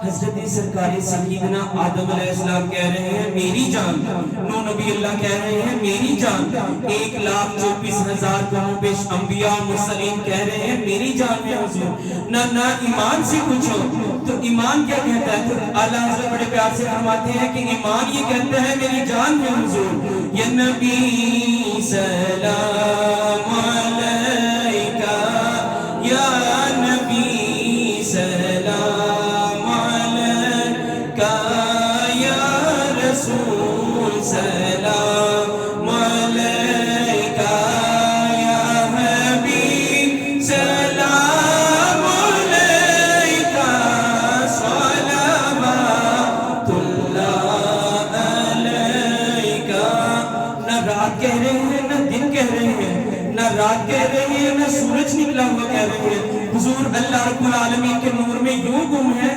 حضرت سرکار سیدنا آدم علیہ السلام کہہ رہے ہیں میری جان، نو نبی اللہ کہہ رہے ہیں میری جان، 1,24,000 کم بیش انبیاء مرسلین کہہ رہے ہیں میری جان میں حضور۔ نہ ایمان سے پوچھو تو ایمان کیا کہتا ہے؟ تو اعلیٰ حضرت بڑے پیار سے فرماتے ہیں کہ ایمان یہ کہتا ہے میری جان میں حضور، یا نبی سلام علیکہ، یا نبی سلام علیکہ، یا رسول سلام علیکہ، یا حبیب سلام علیکہ، صلوات اللہ علیکہ۔ نہ رات کہہ رہے ہیں نہ دن کہہ رہے ہیں، نہ رات کہہ رہے ہیں نہ سورج نکلا ہوا کہہ رہے ہیں، حضور اللہ رب العالمین کے نور میں یوں گم ہے،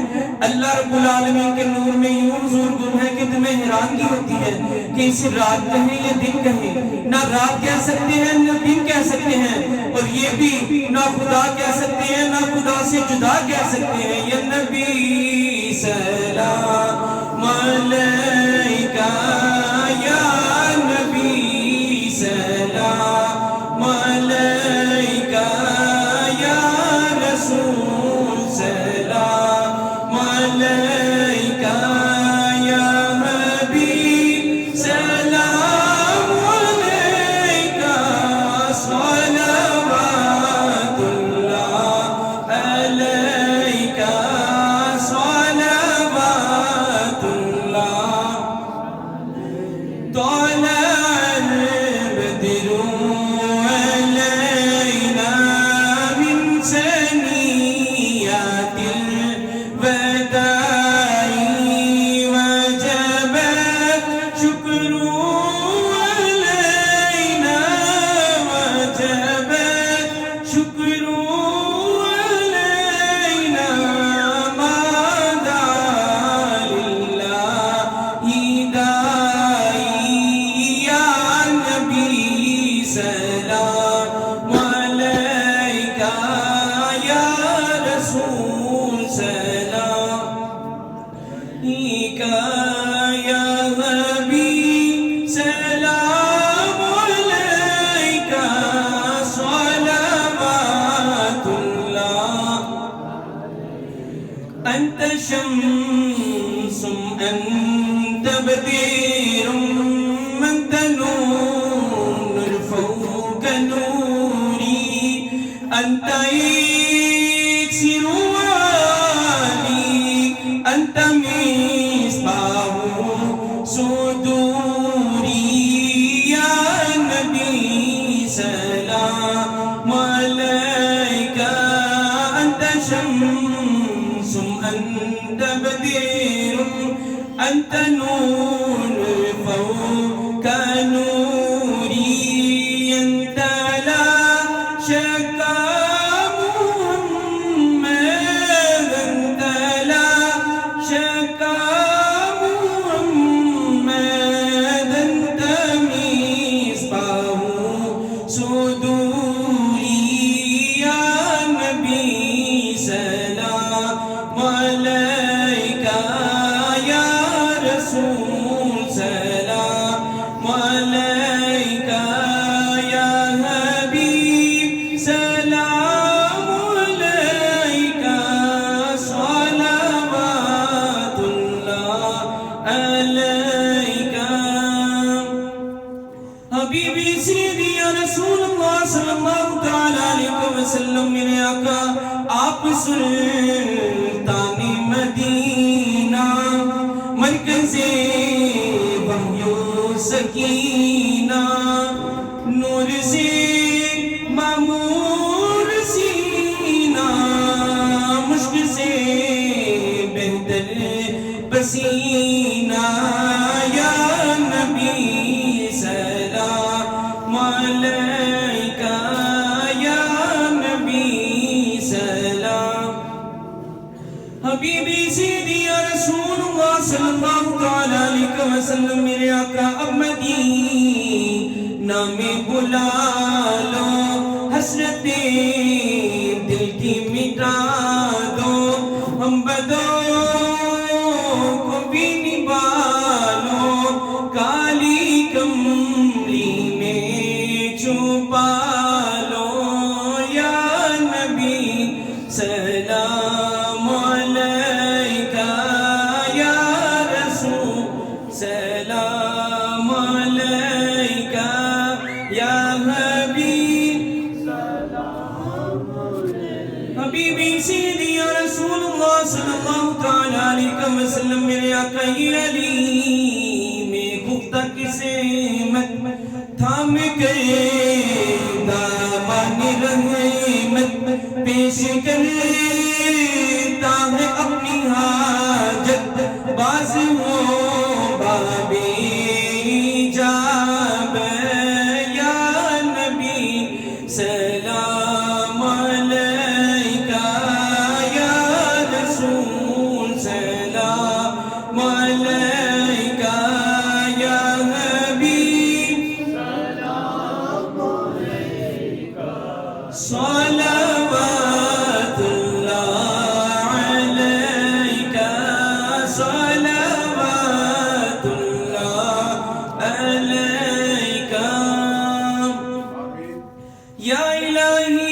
اللہ رب العالمین کے نور میں یوں حضور گم ہے کہ تمہیں حیرانگی ہوتی ہے کہ اسے رات کہیں یا دن کہیں۔ نہ رات کہہ سکتے ہیں نہ دن کہہ سکتے ہیں، اور یہ بھی نہ خدا کہہ سکتے ہیں نہ خدا سے جدا کہہ سکتے ہیں۔ یا نبی سلام علیکہ، یا نبی سلام علیکہ، یا رسول سلام علیکہ، یا حبیب سلام علیکہ، صلوات اللہ علیکہ، صلوات اللہ۔ طلع البدر علينا من ثنيات الوداع وجب الشكر علينا، وجب الشكر علينا، ما دعا لله داعي، يا نبي سلام علیکہ، یا رسول سلام علیکہ، یا حبیب سلام علیکہ، صلوات اللہ۔ انت شمس انت بدیر انت نور فوق نوری، انت اکسر والی، انت مصباح صدوری، یا نبی سلام علیکہ۔ انت شمس انت بدیر انت نور فوق نوری، انت لا شک محمد، انت لا شک محمد، انت مصباح صدوری، یا نبی سلام علیکہ، یا رسول سلام علیکہ، یا حبیب سلام علیکہ، صلوات اللہ علیکہ۔ حبیبی سیدی یا رسول اللہ صلی اللہ تعالیٰ علیہ وسلم، میرے آقا آپ سلطان مدینہ، مرکز وحی و سکینہ، نور سے معمور سینہ، مشک سے بہتر پسینہ، یا نبی سلام علیکہ، یا نبی سلام۔ حبیبی سیدی یا رسول اللہ صلی اللہ تعالیٰ علیہ وسلم، میرے آقا اب مدینہ میں بلا لو، حسرت دل کی مٹا دو، ہم بدو اللہ تعالیٰ علیہ وسلم میرے آقا علی میں گفتہ کسے مت تھام کے دامان رحمت پیش کرتا ہے اپنی حاجت باز ہو بابی جاب یا نبی سلام علیکہ یا رسول سلام علیکہ یا حبیب صلوات اللہ علیکہ صلوات اللہ علیکہ یا الہی